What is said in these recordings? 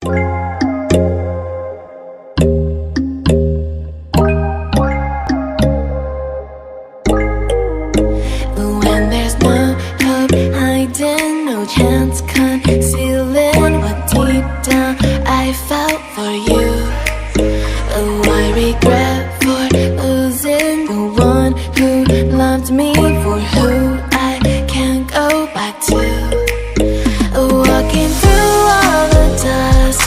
When there's no hope hiding, no chance concealing what deep down I felt for you. Oh, I regret for losing the one who loved me, for who I can't go back to. Walking through all the dust,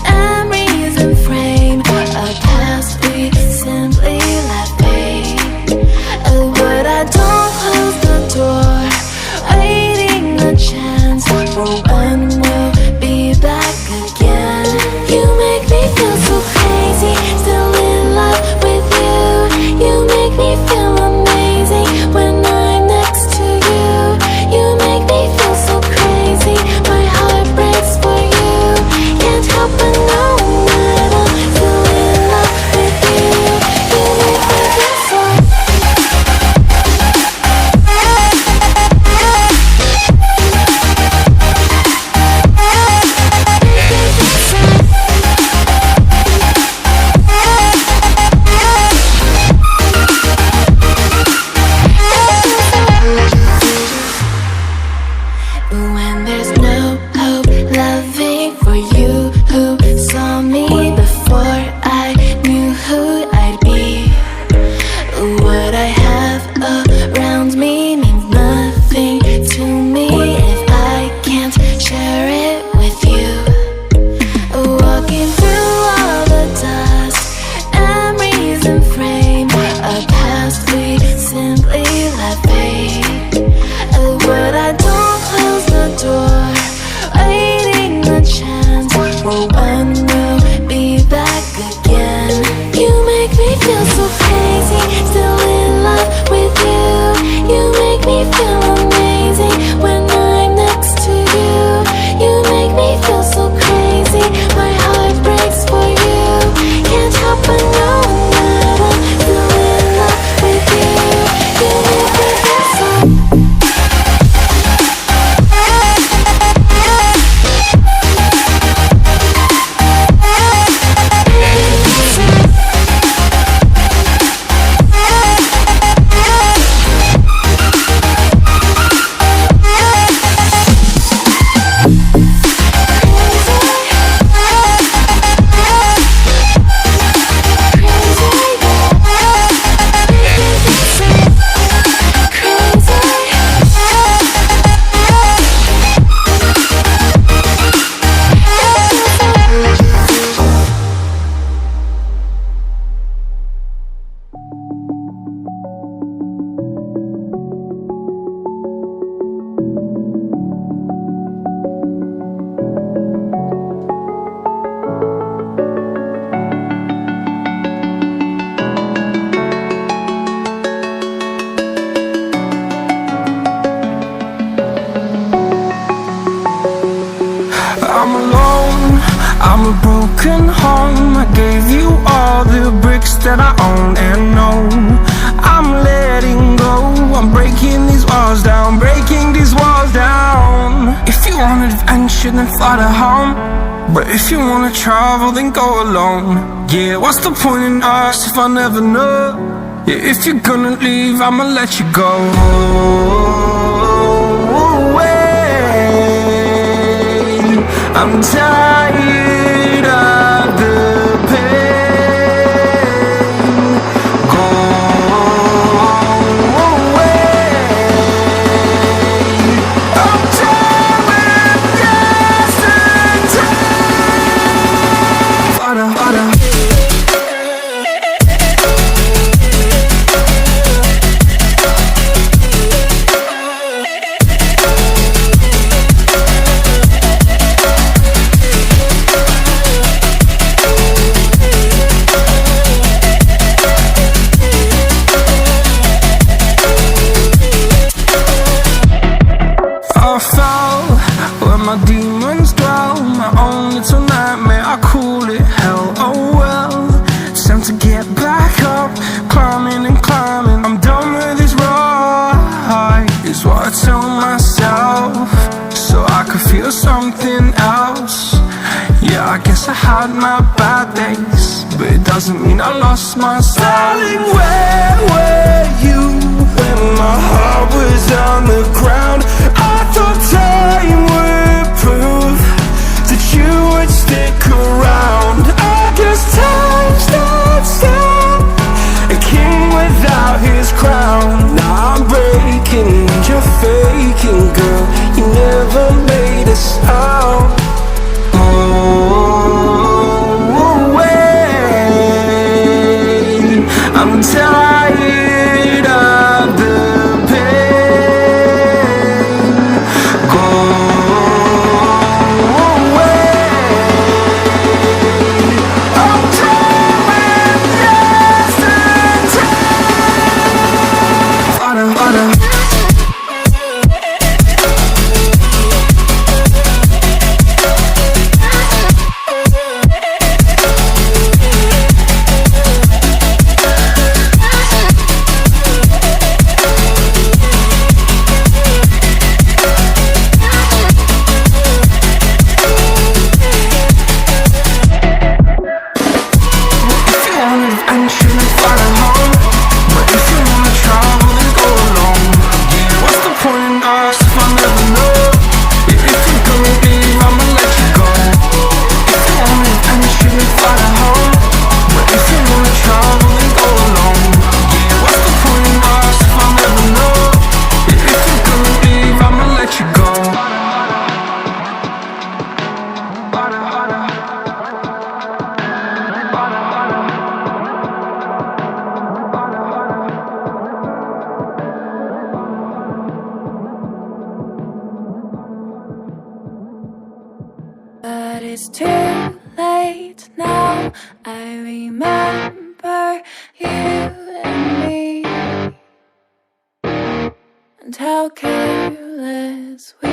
memories and frame, a past we simply let fade. Oh, but I don't close the door, waiting a chance for when we'll be back again. You make me feel so crazy, still in love with you. You make me feel amazing when I'm next to you. You make me feel so crazy, my heart breaks for you. Can't help but know that I'm still in love with you. You make me feel so. When there's no hope loving for you who saw me before I knew who I'd be. What I have around me means nothing to me if I can't share it with you. Walking through all the dust, memories and frame, a past we simply let fade. But I don't close the door, waiting a chance for when we'll be back again. You make me feel so crazy, still in love with you. You make me feel amazing when I'm next to you. You make me feel so crazy, my heart breaks for you. Can't help but know that I'm still in love with you. You make me feel so. I'm alone, I'm a broken home. I gave you all the bricks that I own and know. I'm letting go, I'm breaking these walls down, breaking these walls down. If you want adventure, then fly to home. But if you wanna travel, then go alone. Yeah, what's the point in us if I never know? Yeah, if you're gonna leave, I'ma let you go. I'm tired of the pain. Go away. I'm tired of yesterday. Fada, fada. guess I had my bad days, but it doesn't mean I lost my style. Darling, where were you when my heart was on the ground? I thought time would prove that you would stick around. I guess time stood still, a king without his crown. Now I'm breaking and you're faking, girl. You never made a sound. Oh, wait, I'm tired of the pain. Go away. I'm done with yesterday. But it's too late now. I remember you and me, and how careless we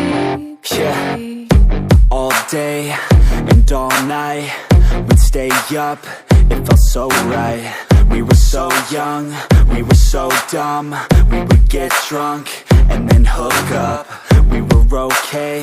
could be. All day and all night, we'd stay up, it felt so right. We were so young, we were so dumb. We would get drunk and then hook up. We were okay.